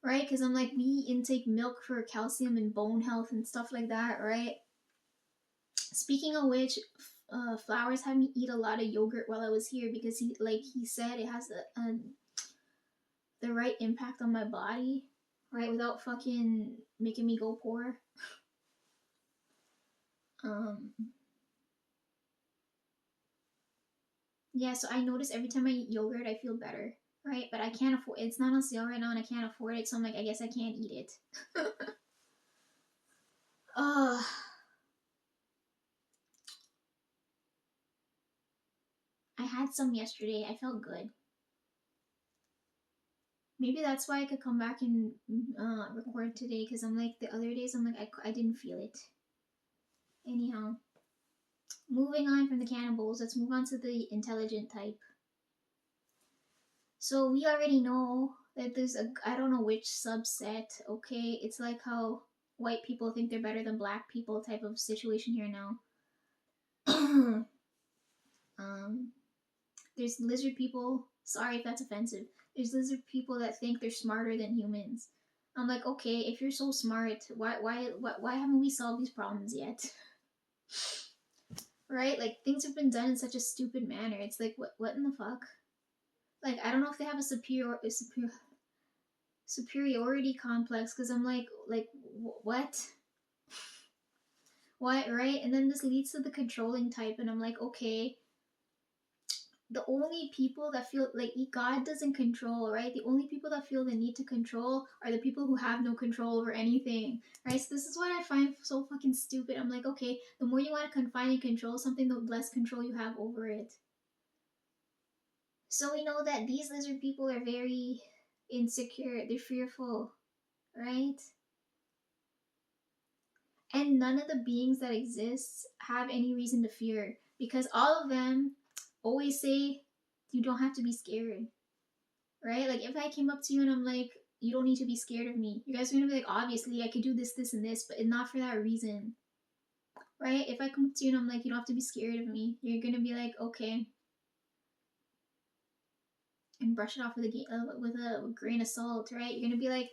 right? Because I'm like, we intake milk for calcium and bone health and stuff like that, right? Speaking of which, Flowers had me eat a lot of yogurt while I was here because he said it has the right impact on my body, right? Without fucking making me go poor. Um, yeah, so I notice every time I eat yogurt, I feel better, right? But I can't afford it's not on sale right now and I can't afford it, so I'm like, I guess I can't eat it. uh, I had some yesterday. I felt good. Maybe that's why I could come back and record today because I'm like, the other days, I'm like, I didn't feel it. Anyhow, moving on from the cannibals, let's move on to the intelligent type. So we already know that there's I don't know which subset, okay? It's like how white people think they're better than black people type of situation here now. um, there's lizard people. Sorry if that's offensive. There's lizard people that think they're smarter than humans. I'm like, okay, if you're so smart, why haven't we solved these problems yet? Right? Like things have been done in such a stupid manner. It's like, what in the fuck? Like I don't know if they have a superiority complex because I'm like what, right? And then this leads to the controlling type, and I'm like, okay, the only people that feel like God doesn't control, right? The only people that feel the need to control are the people who have no control over anything, right? So this is what I find so fucking stupid. I'm like, okay, the more you want to confine and control something, the less control you have over it. So we know that these lizard people are very insecure, they're fearful, right? And none of the beings that exist have any reason to fear because all of them always say you don't have to be scared, right? Like if I came up to you and I'm like, you don't need to be scared of me, you guys are gonna be like, obviously I could do this, this, and this, but not for that reason, right? If I come up to you and I'm like, you don't have to be scared of me, you're gonna be like, okay, and brush it off with a grain of salt, right? You're gonna be like,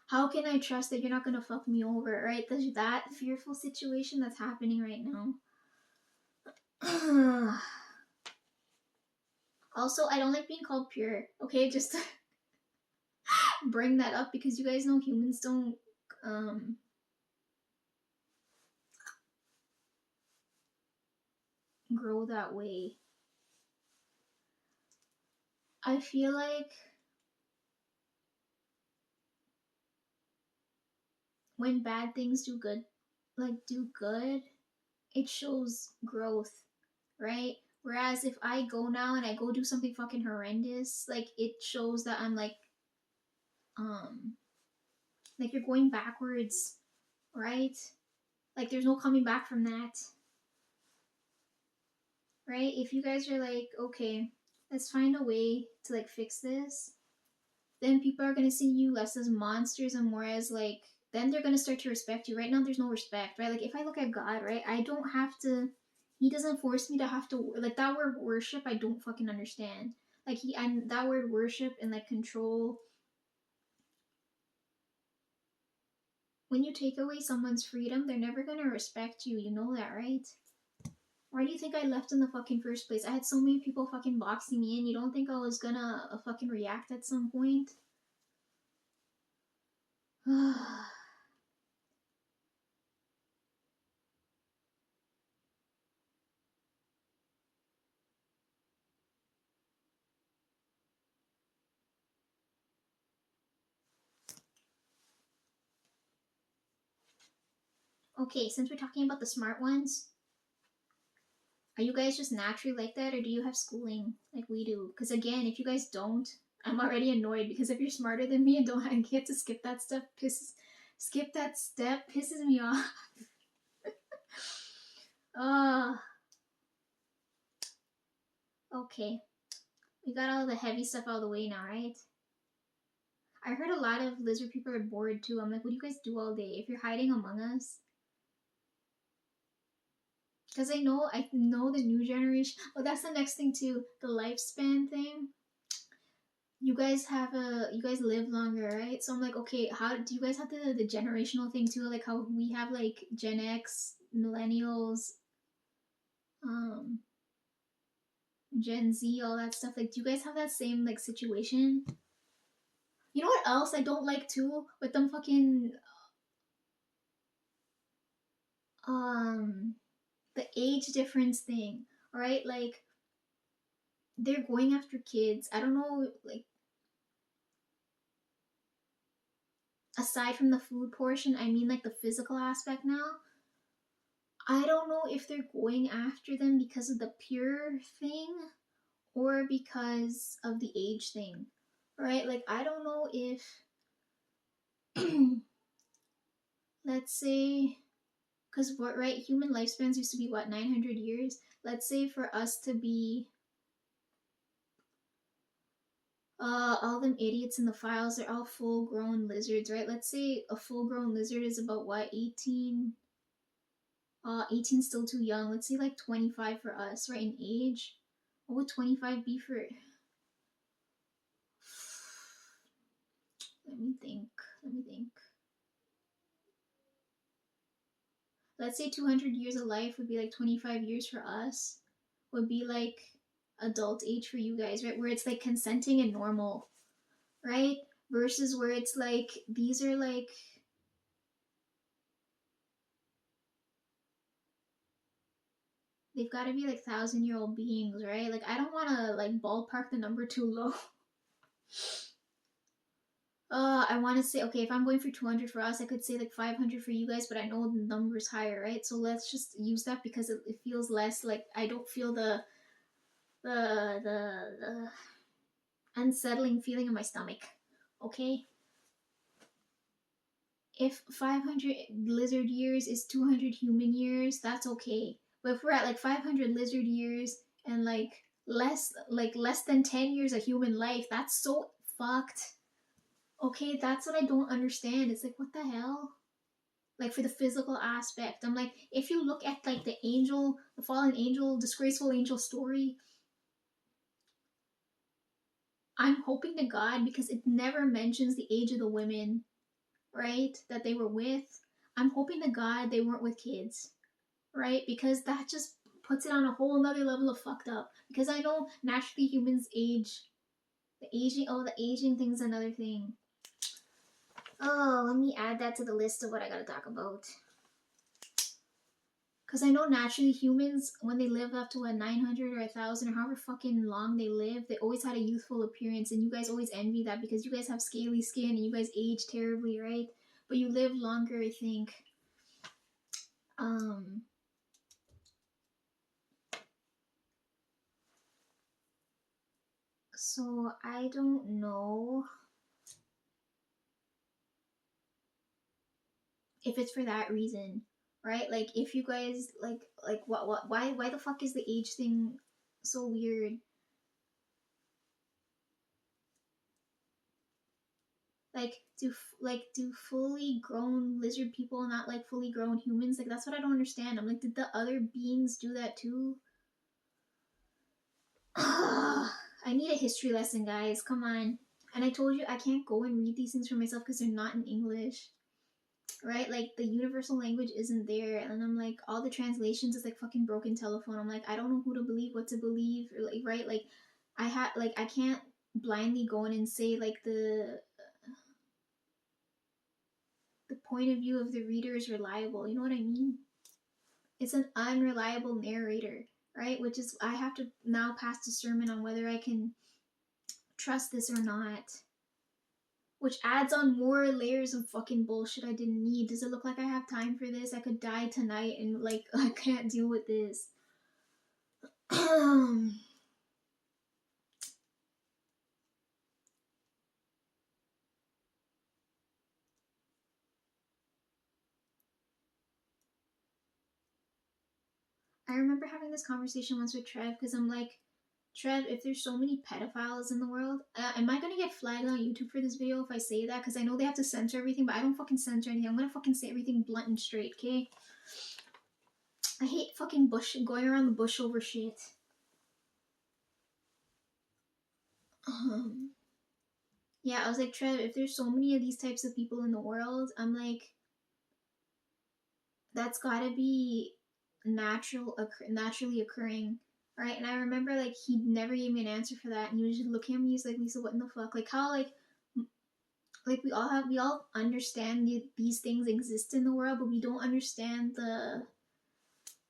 how can I trust that you're not gonna fuck me over, right? There's that fearful situation that's happening right now. Also, I don't like being called pure. Okay, just to bring that up because you guys know humans don't um grow that way. I feel like when bad things do good, it shows growth, right? Whereas if I go now and I go do something fucking horrendous, like it shows that I'm um like you're going backwards, right? Like there's no coming back from that. Right? If you guys are like, okay, let's find a way to like fix this, then people are gonna see you less as monsters and more as like then they're gonna start to respect you. Right now there's no respect, right? Like if I look at God, right, I don't have to he doesn't force me to have to like that word worship I don't fucking understand. Like that word worship and like control, when you take away someone's freedom, they're never gonna respect you. You know that, right? Why do you think I left in the fucking first place? I had so many people fucking boxing me in. You don't think I was gonna fucking react at some point? Okay, since we're talking about the smart ones, are you guys just naturally like that or do you have schooling like we do? Because again, if you guys don't, I'm already annoyed because if you're smarter than me and don't get to skip that step pisses me off. uh okay. We got all the heavy stuff out of the way now, right? I heard a lot of lizard people are bored too. I'm like, what do you guys do all day? If you're hiding among us, because I know the new generation. Oh, that's the next thing too. The lifespan thing. you guys live longer, right? So I'm like, okay, how do you guys have the generational thing too? Like how we have like Gen X, millennials, um, Gen Z, all that stuff. Like, do you guys have that same like situation? You know what else I don't like too? With them fucking um the age difference thing. Alright? Like they're going after kids. I don't know, like aside from the food portion, I mean like the physical aspect now. I don't know if they're going after them because of the pure thing or because of the age thing. Right? Like I don't know if let's say because what right human lifespans used to be what 900 years. Let's say for us to be all them idiots in the files, they're all full grown lizards, right? Let's say a full grown lizard is about what 18. 18 still too young. Let's say like 25 for us, right? In age, what would 25 be for? Let me think. Let me think. Let's say 200 years of life would be like 25 years for us. Would be like adult age for you guys, right? Where it's like consenting and normal, right? Versus where it's like these are like they've got to be like 1,000-year-old beings, right? Like I don't want to like ballpark the number too low. I want to say okay, if I'm going for 200 for us, I could say like 500 for you guys, but I know the number's higher, right? So let's just use that because it feels less like I don't feel the unsettling feeling in my stomach. Okay, if 500 lizard years is 200 human years, that's okay. But if we're at like 500 lizard years and like less than 10 years of human life, that's so fucked. Okay, that's what I don't understand. It's like what the hell? Like for the physical aspect. I'm like, if you look at like the angel, the fallen angel, disgraceful angel story, I'm hoping to God because it never mentions the age of the women, right? That they were with. I'm hoping to God they weren't with kids, right? Because that just puts it on a whole nother level of fucked up. Because I know naturally humans age. The aging thing's another thing. Oh, let me add that to the list of what I gotta talk about. Because I know naturally humans, when they live up to a 900 or 1,000 or however fucking long they live, they always had a youthful appearance. And you guys always envy that because you guys have scaly skin and you guys age terribly, right? But you live longer, I think. Um, so I don't know if it's for that reason, right? Like if you guys like what why the fuck is the age thing so weird? Do fully grown lizard people not like fully grown humans? Like that's what I don't understand. I'm like, did the other beings do that too? I need a history lesson, guys. Come on. And I told you I can't go and read these things for myself because they're not in English. Right? Like the universal language isn't there. And I'm like, all the translations is like fucking broken telephone. I'm like, I don't know who to believe, what to believe, or like right? Like I can't blindly go in and say like the point of view of the reader is reliable. You know what I mean? It's an unreliable narrator, right? Which is I have to now pass a sermon on whether I can trust this or not. Which adds on more layers of fucking bullshit I didn't need. Does it look like I have time for this? I could die tonight and like I can't deal with this. I remember having this conversation once with Trev because I'm like, Trev, if there's so many pedophiles in the world, am I gonna get flagged on YouTube for this video if I say that? Because I know they have to censor everything, but I don't fucking censor anything. I'm gonna fucking say everything blunt and straight, okay? I hate fucking going around the bush over shit. Um, Yeah, I was like, Trev, if there's so many of these types of people in the world, I'm like, that's gotta be naturally occurring, right? And I remember like he never gave me an answer for that, and he was just looking at me. He's like, Lisa, what in the fuck? Like how like we all understand these things exist in the world, but we don't understand the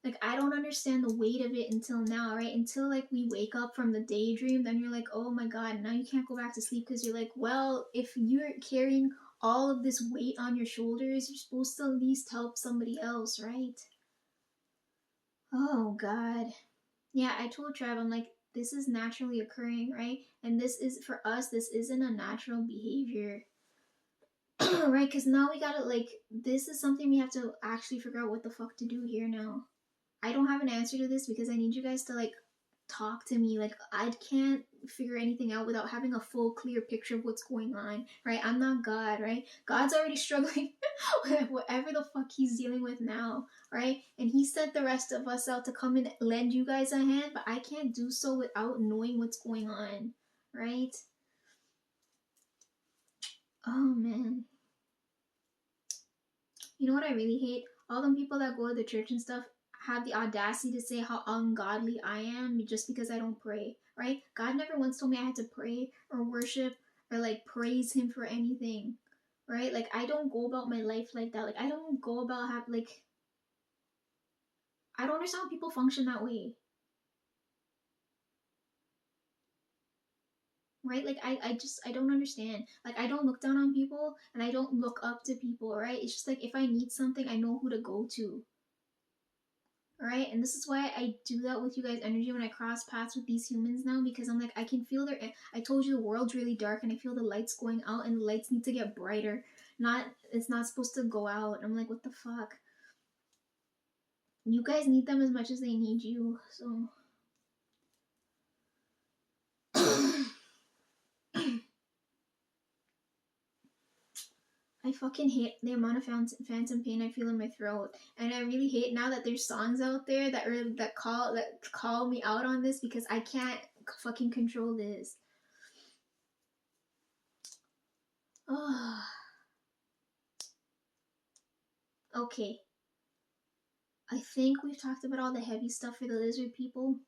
like I don't understand the weight of it until now, right? Until like we wake up from the daydream, then you're like, oh my god, now you can't go back to sleep because you're like, well, if you're carrying all of this weight on your shoulders, you're supposed to at least help somebody else, right? Oh god. Yeah, I told Trev, I'm like, this is naturally occurring, right? And this is for us, this isn't a natural behavior. Right? Because now we gotta like this is something we have to actually figure out what the fuck to do here now. I don't have an answer to this because I need you guys to like talk to me. Like I can't figure anything out without having a full clear picture of what's going on, right? I'm not God, right? God's already struggling with whatever the fuck he's dealing with now, right? And he sent the rest of us out to come and lend you guys a hand, but I can't do so without knowing what's going on, right? Oh man. You know what I really hate? All them people that go to the church and stuff have the audacity to say how ungodly I am just because I don't pray, right? God never once told me I had to pray or worship or like praise him for anything, right? Like I don't go about my life like that. Like I don't go about have like I don't understand how people function that way. Right? Like I don't understand. Like I don't look down on people and I don't look up to people, right? It's just like if I need something, I know who to go to. Right, and this is why I do that with you guys energy when I cross paths with these humans now, because I'm like I can feel their I told you the world's really dark and I feel the lights going out and the lights need to get brighter. Not it's not supposed to go out. I'm like what the fuck. You guys need them as much as they need you. So I fucking hate the amount of phantom pain I feel in my throat, and I really hate now that there's songs out there that call me out on this because I can't fucking control this. Oh, okay. I think we've talked about all the heavy stuff for the lizard people.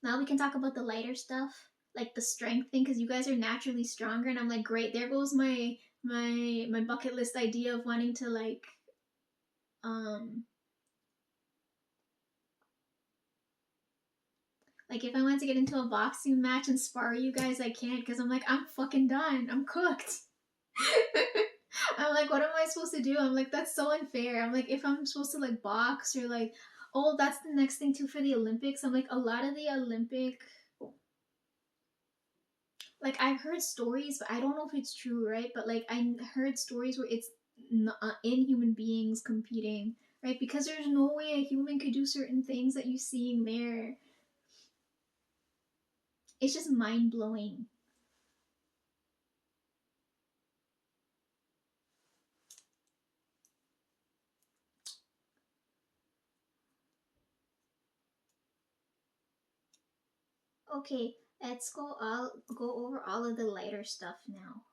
Now we can talk about the lighter stuff, like the strength thing, because you guys are naturally stronger, and I'm like, great. There goes my bucket list idea of wanting to um like if I want to get into a boxing match and spar you guys, I can't because I'm like I'm fucking done. I'm cooked. I'm like, what am I supposed to do? I'm like, that's so unfair. I'm like, if I'm supposed to like box or like, oh, that's the next thing too for the Olympics. I'm like, a lot of the Olympic like I've heard stories, but I don't know if it's true, right? But like I heard stories where it's inhuman beings competing, right? Because there's no way a human could do certain things that you're seeing there. It's just mind blowing. Okay, let's go over all of the lighter stuff now.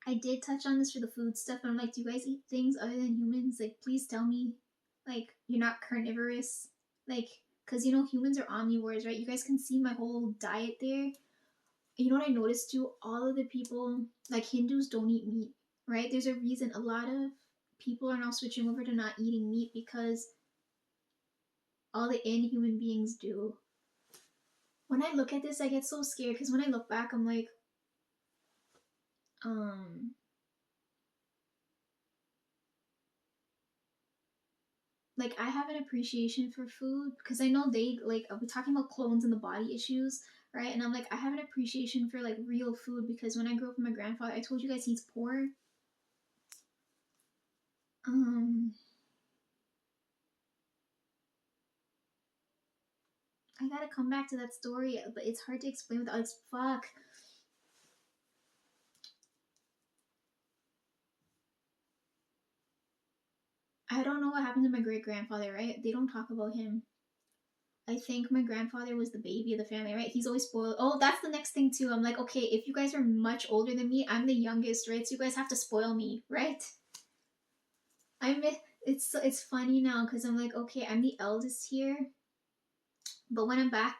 I did touch on this for the food stuff, and I'm like, do you guys eat things other than humans? Like, please tell me, like, you're not carnivorous. Like, because, you know, humans are omnivores, right? You guys can see my whole diet there. You know what I noticed too? All of the people, like Hindus, don't eat meat, right? There's a reason. A lot of people are now switching over to not eating meat because all the inhuman beings do. When I look at this, I get so scared because when I look back, I'm um, like I have an appreciation for food because I know they like we're talking about clones and the body issues, right? And I'm like I have an appreciation for like real food because when I grew up with my grandfather, I told you guys he's poor. Um, I gotta come back to that story, but it's hard to explain without it's fuck. I don't know what happened to my great grandfather, right? They don't talk about him. I think my grandfather was the baby of the family, right? He's always spoiled. Oh, that's the next thing too. I'm like, okay, if you guys are much older than me, I'm the youngest, right? So you guys have to spoil me, right? I'm it's funny now because I'm like, okay, I'm the eldest here, but when I'm back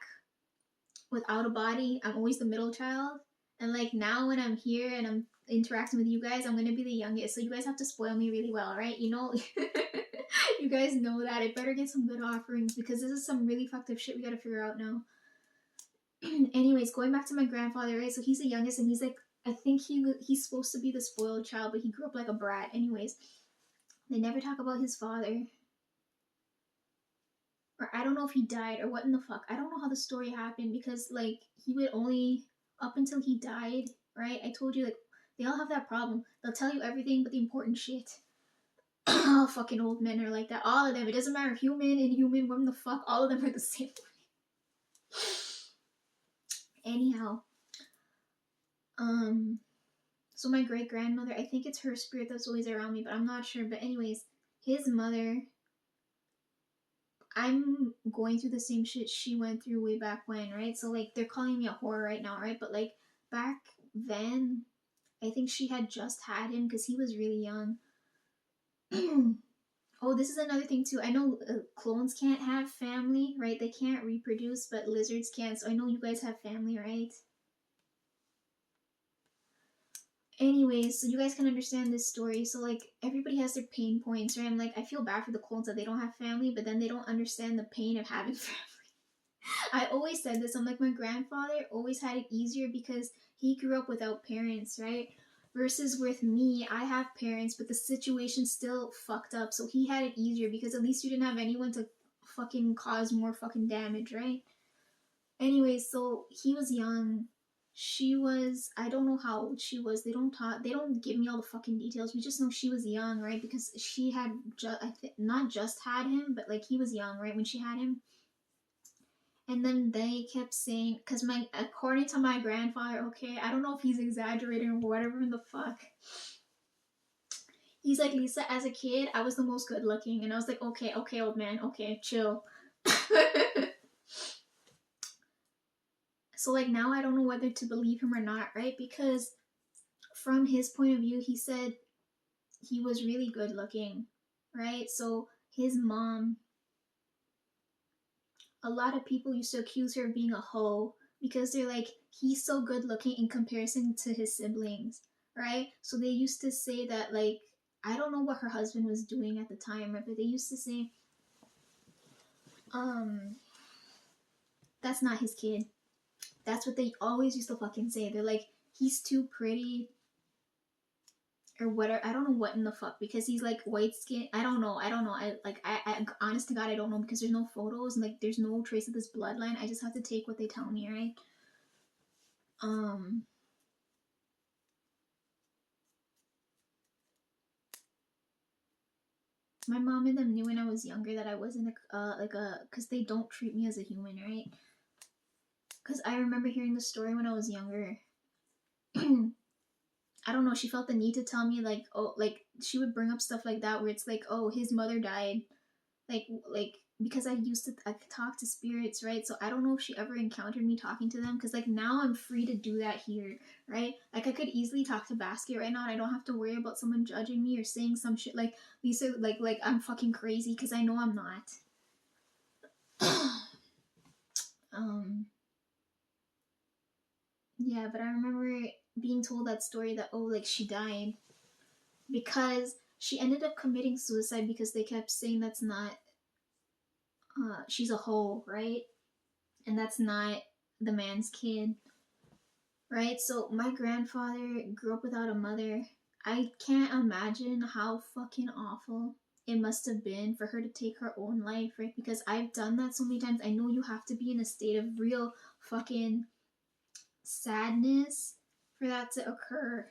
without a body, I'm always the middle child. And like now when I'm here and I'm interacting with you guys, I'm gonna be the youngest. So you guys have to spoil me really well, right? You know, you guys know that. I better get some good offerings because this is some really fucked up shit we gotta figure out now. Anyways, going back to my grandfather, right? So he's the youngest, and he's like, I think he's supposed to be the spoiled child, but he grew up like a brat. Anyways, they never talk about his father, or I don't know if he died or what in the fuck. I don't know how the story happened because like he would only up until he died, right? I told you like they all have that problem. They'll tell you everything but the important shit. All fucking old men are like that. All of them. It doesn't matter human, inhuman, women, the fuck. All of them are the same. Anyhow, um, so my great grandmother, I think it's her spirit that's always around me, but I'm not sure. But anyways, his mother, I'm going through the same shit she went through way back when, right? So like they're calling me a whore right now, right? But like back then, I think she had just had him because he was really young. Oh, this is another thing too. I know clones can't have family, right? They can't reproduce, but lizards can. So I know you guys have family, right? Anyways, so you guys can understand this story. So like everybody has their pain points, right? I'm like, I feel bad for the clones that they don't have family, but then they don't understand the pain of having family. I always said this. I'm like, my grandfather always had it easier because he grew up without parents, right? Versus with me, I have parents, but the situation's still fucked up. So he had it easier because at least you didn't have anyone to fucking cause more fucking damage, right? Anyway, so he was young. She was, I don't know how old she was. They don't give me all the fucking details. We just know she was young, right? Because she had not just had him, but like he was young, right, when she had him. And then they kept saying, because according to my grandfather, okay, I don't know if he's exaggerating or whatever in the fuck. He's like, Lisa, as a kid, I was the most good looking. And I was like, okay, old man, okay, chill. So like now I don't know whether to believe him or not, right? Because from his point of view, he said he was really good looking, right? So his mom, a lot of people used to accuse her of being a hoe because they're like, he's so good looking in comparison to his siblings, right? So they used to say that, like, I don't know what her husband was doing at the time, right? But they used to say, um, that's not his kid. That's what they always used to fucking say. They're like, he's too pretty or whatever. I don't know what in the fuck because he's like white skin. I don't know. I honest to God, I don't know because there's no photos and like there's no trace of this bloodline. I just have to take what they tell me, right? Um, my mom and them knew when I was younger that I wasn't because they don't treat me as a human, right? Because I remember hearing the story when I was younger. I don't know. She felt the need to tell me like, oh, like she would bring up stuff like that where it's like, oh, his mother died, like because I talk to spirits, right? So I don't know if she ever encountered me talking to them because like now I'm free to do that here, right? Like I could easily talk to Basket right now and I don't have to worry about someone judging me or saying some shit like Lisa, like I'm fucking crazy because I know I'm not. um yeah, but I remember being told that story that, oh, like she died because she ended up committing suicide because they kept saying that's not she's a hoe, right? And that's not the man's kid, right? So my grandfather grew up without a mother. I can't imagine how fucking awful it must have been for her to take her own life, right? Because I've done that so many times. I know you have to be in a state of real fucking sadness for that to occur.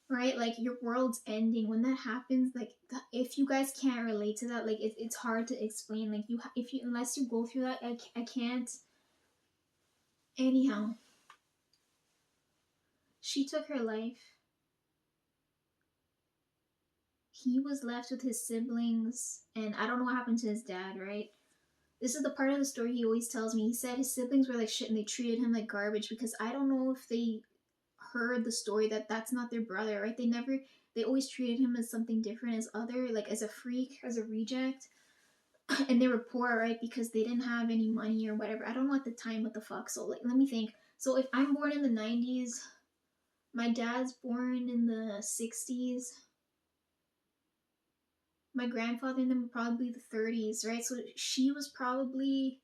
Right, like your world's ending when that happens. Like if you guys can't relate to that, like it's hard to explain. Like if you unless you go through that, I can't. Anyhow, she took her life. he was left with his siblings, and I don't know what happened to his dad, right? This is the part of the story he always tells me. He said his siblings were like shit and they treated him like garbage because I don't know if they heard the story that that's not their brother, right? They always treated him as something different, as other, like as a freak, as a reject. And they were poor, right? Because they didn't have any money or whatever. I don't know at the time what the fuck. So like, let me think. So if I'm born in the 90s, my dad's born in the 60s. My grandfather and them were probably the 30s, right? So she was probably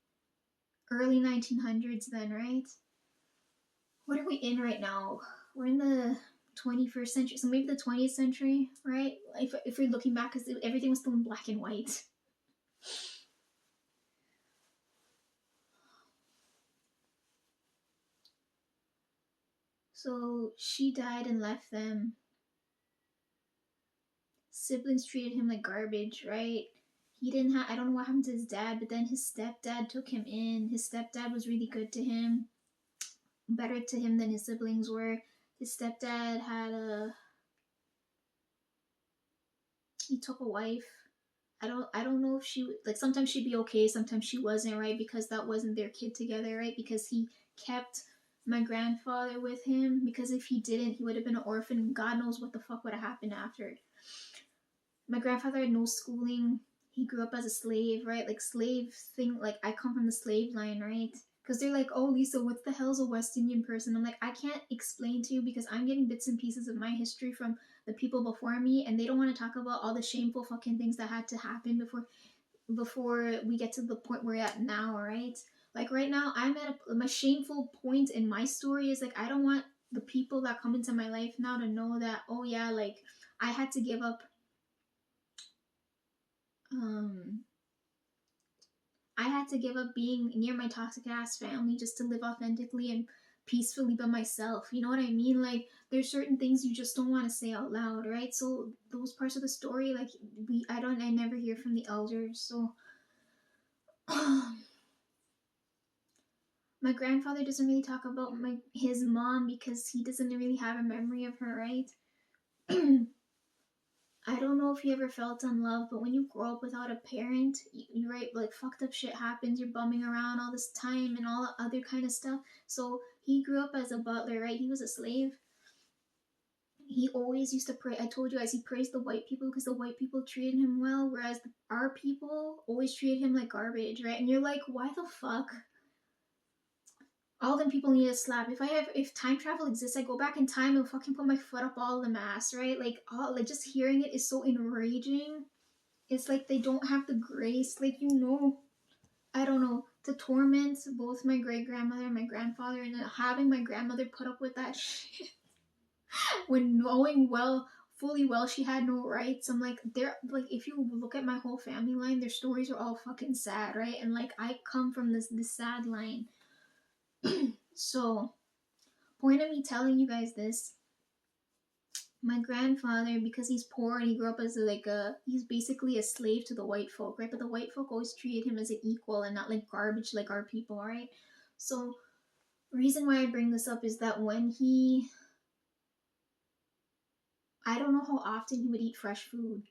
early 1900s then, right? What are we in right now? We're in the 21st century, so maybe the 20th century, right? If we're looking back, because everything was still in black and white. So she died and left them. Siblings treated him like garbage, right? He didn't have, I don't know what happened to his dad, but then his stepdad took him in. His stepdad was really good to him, better to him than his siblings were. His stepdad had he took a wife. I don't know if she, like, sometimes she'd be okay, sometimes she wasn't, right? Because that wasn't their kid together, right? Because he kept my grandfather with him, because if he didn't, he would have been an orphan, and God knows what the fuck would have happened after. My grandfather had no schooling. He grew up as a slave, right? Like, slave thing, like, I come from the slave line, right? Because they're like, oh, Lisa, what the hell's a West Indian person? I'm like, I can't explain to you because I'm getting bits and pieces of my history from the people before me, and they don't want to talk about all the shameful fucking things that had to happen before we get to the point we're at now, right? Like right now, I'm at a shameful point in my story. Is like I don't want the people that come into my life now to know that, oh yeah, like I had to give up um I had to give up being near my toxic ass family just to live authentically and peacefully by myself. You know what I mean? Like there's certain things you just don't want to say out loud, right? So those parts of the story, like I never hear from the elders. So my grandfather doesn't really talk about his mom because he doesn't really have a memory of her, right? I don't know if you ever felt unloved, but when you grow up without a parent, you right, like fucked up shit happens. You're bumming around all this time and all other kind of stuff. So he grew up as a butler, right? He was a slave. He always used to pray. I told you guys he praised the white people because the white people treated him well, whereas our people always treated him like garbage, right? And you're like, why the fuck? All them people need a slap. If time travel exists, I go back in time and fucking put my foot up all the mass, right? Like just hearing it is so enraging. It's like they don't have the grace, like I don't know, to torment both my great grandmother and my grandfather, and then having my grandmother put up with that shit when knowing fully well she had no rights. I'm like, they're like, if you look at my whole family line, their stories are all fucking sad, right? And like I come from this sad line. So, point of me telling you guys this, my grandfather, because he's poor and he grew up as he's basically a slave to the white folk, right? But the white folk always treated him as an equal and not like garbage like our people, right? So, reason why I bring this up is that I don't know how often he would eat fresh food,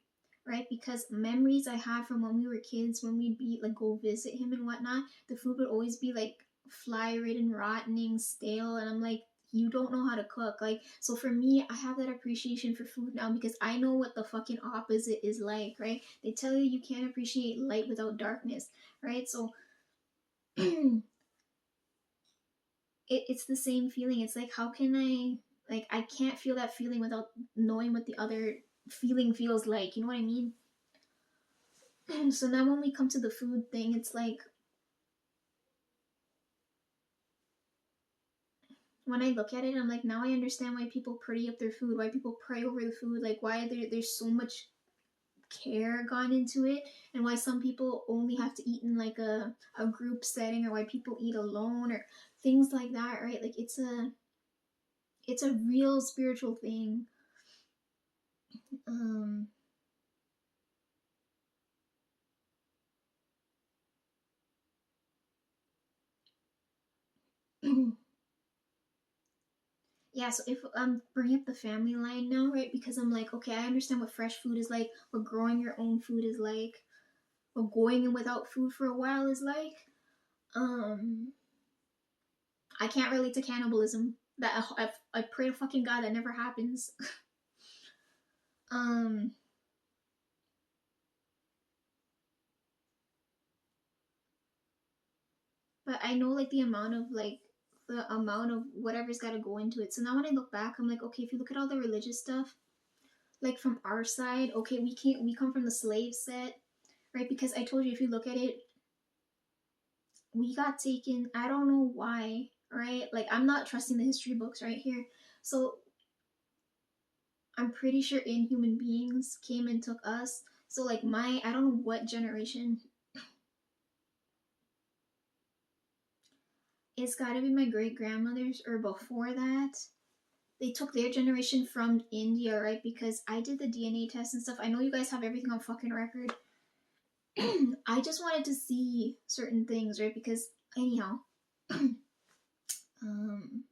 right? Because memories I have from when we were kids, when we'd be like go visit him and whatnot, the food would always be like fly ridden, rotting, stale, and I'm like, you don't know how to cook. Like, so for me, I have that appreciation for food now because I know what the fucking opposite is like, right? They tell you can't appreciate light without darkness, right? So it's the same feeling. It's like, how can I can't feel that feeling without knowing what the other feeling feels like. You know what I mean? So now when we come to the food thing, it's like when I look at it, I'm like, now I understand why people pretty up their food, why people pray over the food, like why there's so much care gone into it, and why some people only have to eat in like a group setting, or why people eat alone, or things like that, right? Like it's a real spiritual thing. Um, Yeah, so if I'm bringing up the family line now, right? Because I'm like, okay, I understand what fresh food is like, what growing your own food is like, what going in without food for a while is like. Um, I can't relate to cannibalism. That I pray to fucking God that never happens. um, but I know like the amount of whatever's got to go into it. So now when I look back, I'm like, okay, if you look at all the religious stuff, like from our side, okay, we come from the slave set, right? Because I told you if you look at it, we got taken. I don't know why, right? Like I'm not trusting the history books right here. So I'm pretty sure inhuman beings came and took us. So like I don't know what generation. It's got to be my great grandmothers or before that. They took their generation from India, right? Because I did the DNA test and stuff. I know you guys have everything on fucking record. I just wanted to see certain things, right? Because anyhow, um,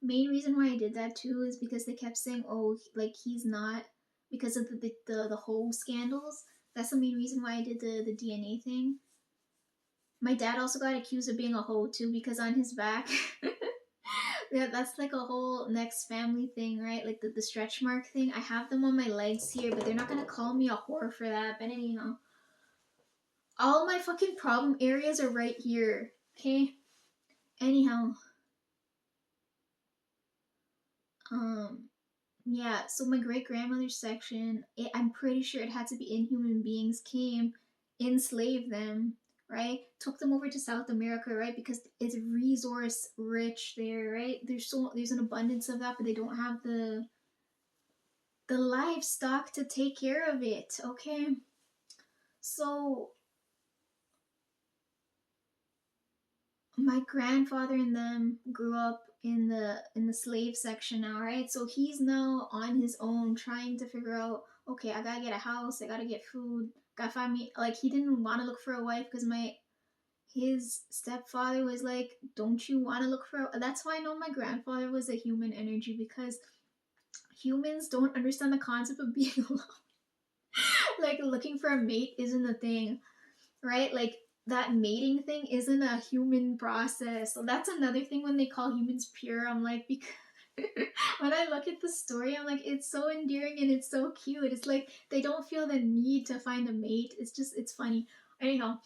main reason why I did that too is because they kept saying, "Oh, like he's not," because of the whole scandals. That's the main reason why I did the DNA thing. My dad also got accused of being a hoe too because on his back, yeah, that's like a whole next family thing, right? Like the stretch mark thing. I have them on my legs here, but they're not gonna call me a whore for that. But anyhow, all my fucking problem areas are right here. Okay. Anyhow, um, yeah. So my great grandmother's section, I'm pretty sure it had to be inhuman beings came, enslaved them, right? Took them over to South America, right? Because it's resource rich there, right? There's an abundance of that, but they don't have the livestock to take care of it. Okay, so my grandfather and them grew up in the slave section now, right? So he's now on his own trying to figure out, okay, I gotta get a house, I gotta get food, gotta find me, like he didn't want to look for a wife because my his stepfather was like, don't you want to look for that's why I know my grandfather was a human energy because humans don't understand the concept of being alone. Like looking for a mate isn't a thing, right? Like that mating thing isn't a human process. So that's another thing when they call humans pure. I'm like, because when I look at the story, I'm like, it's so endearing and it's so cute. It's like they don't feel the need to find a mate. It's funny. Anyhow,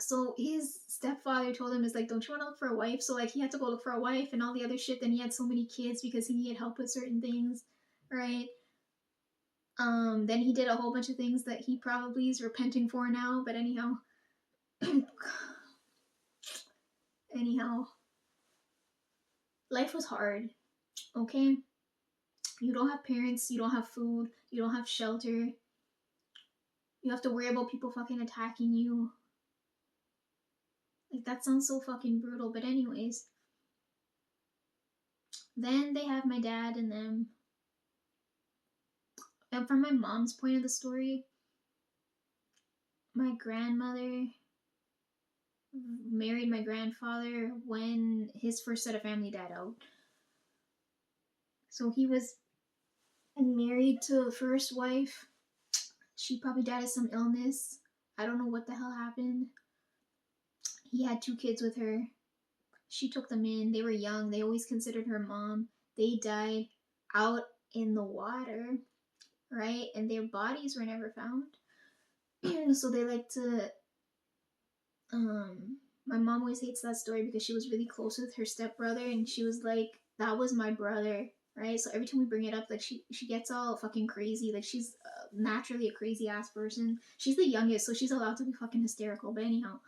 so his stepfather told him, is like, don't you want to look for a wife? So like he had to go look for a wife and all the other shit. Then he had so many kids because he needed help with certain things, right? Then he did a whole bunch of things that he probably is repenting for now. But anyhow, anyhow, life was hard. Okay, you don't have parents, you don't have food, you don't have shelter. You have to worry about people fucking attacking you. Like that sounds so fucking brutal. But anyways, then they have my dad and them. And from my mom's point of the story, my grandmother married my grandfather when his first set of family died out. So he was married to a first wife. She probably died of some illness. I don't know what the hell happened. He had two kids with her. She took them in. They were young. They always considered her mom. They died out in the water, right? And their bodies were never found. So they like to my mom always hates that story because she was really close with her stepbrother and she was like, that was my brother, right? So every time we bring it up, like she gets all fucking crazy. Like she's naturally a crazy ass person. She's the youngest, so she's allowed to be fucking hysterical. But anyhow,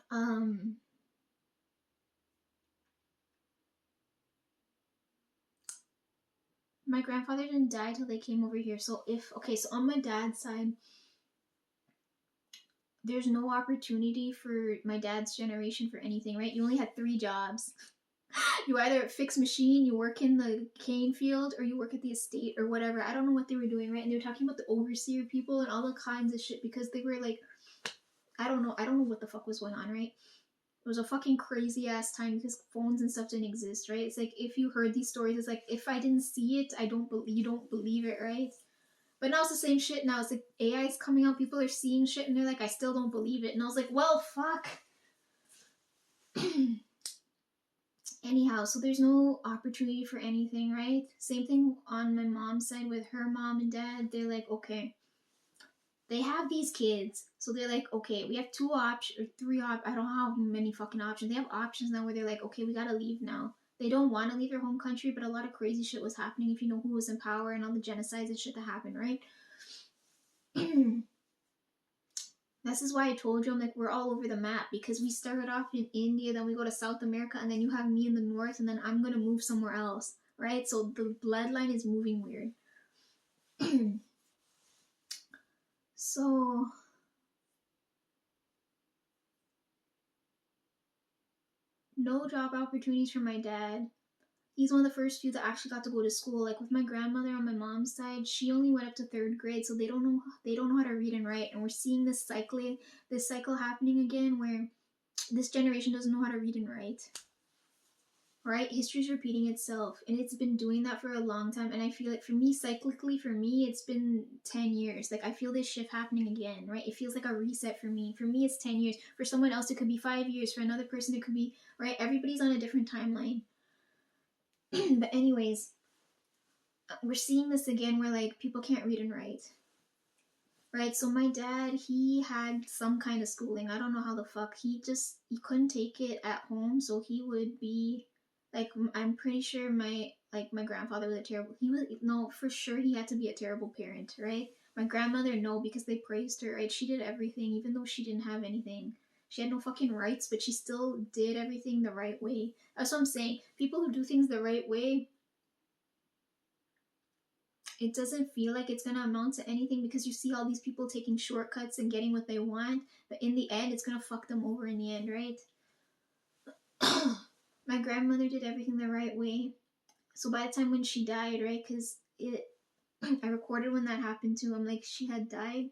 um my grandfather didn't die till they came over here. So if okay, so on my dad's side, there's no opportunity for my dad's generation for anything, right? You only had three jobs. You either fix machine, you work in the cane field, or you work at the estate or whatever. I don't know what they were doing, right? And they were talking about the overseer people and all the kinds of shit because they were like, I don't know what the fuck was going on, right? It was a fucking crazy ass time because phones and stuff didn't exist, right? It's like if you heard these stories, it's like if I didn't see it, you don't believe it, right? But now it's the same shit. Now it's like AI is coming out, people are seeing shit, and they're like, I still don't believe it. And I was like, well, fuck. Anyhow, so there's no opportunity for anything, right? Same thing on my mom's side with her mom and dad. They're like, okay, they have these kids, so they're like, okay, we have two options or three I don't know how many fucking options. They have options now where they're like, okay, we gotta leave now. They don't want to leave their home country, but a lot of crazy shit was happening. If you know who was in power and all the genocides and shit that happened, right? This is why I told you I'm like we're all over the map because we started off in India, then we go to South America, and then you have me in the north, and then I'm gonna move somewhere else, right? So the bloodline is moving weird. So no job opportunities for my dad. He's one of the first few that actually got to go to school. Like with my grandmother on my mom's side, she only went up to third grade, so they don't know how to read and write. And we're seeing this cycle happening again where this generation doesn't know how to read and write. Right? History's repeating itself, and it's been doing that for a long time. And I feel like for me, cyclically, for me, it's been 10 years. Like I feel this shift happening again, right? It feels like a reset for me. For me, it's 10 years. For someone else, it could be 5 years. For another person, it could be, right? Everybody's on a different timeline. But anyways, we're seeing this again where like people can't read and write, right? So my dad, he had some kind of schooling. I don't know how the fuck he couldn't take it at home, so he would be like, I'm pretty sure my grandfather was a terrible, he was, no, for sure he had to be a terrible parent, right? My grandmother, no, because they praised her, right? She did everything even though she didn't have anything. She had no fucking rights, but she still did everything the right way. That's what I'm saying. People who do things the right way, it doesn't feel like it's going to amount to anything because you see all these people taking shortcuts and getting what they want, but in the end, it's going to fuck them over in the end, right? My grandmother did everything the right way. So by the time when she died, right, because I recorded when that happened too. I'm like, she had died.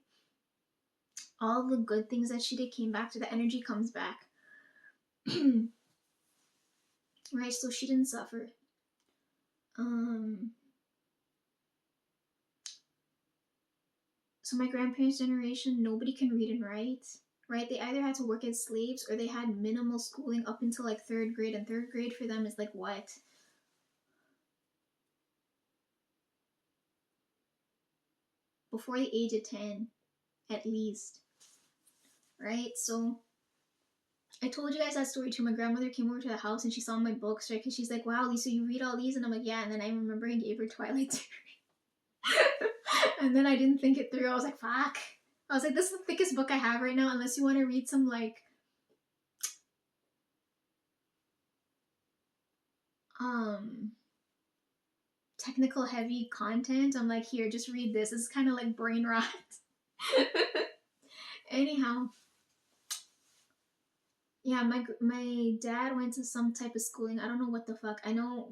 All the good things that she did came back to the energy comes back. Right, so she didn't suffer. So my grandparents' generation, nobody can read and write, right? They either had to work as slaves or they had minimal schooling up until like third grade, and third grade for them is like what? Before the age of 10, at least, right? So I told you guys that story too. My grandmother came over to the house and she saw my books, right? Because she's like, wow, Lisa, you read all these? And I'm like, yeah. And then I remember I gave her Twilight to read. And then I didn't think it through. I was like, fuck. I was like, this is the thickest book I have right now, unless you want to read some like technical heavy content. I'm like, here, just read this. It's kind of like brain rot. Anyhow, yeah, my dad went to some type of schooling. I don't know what the fuck. I know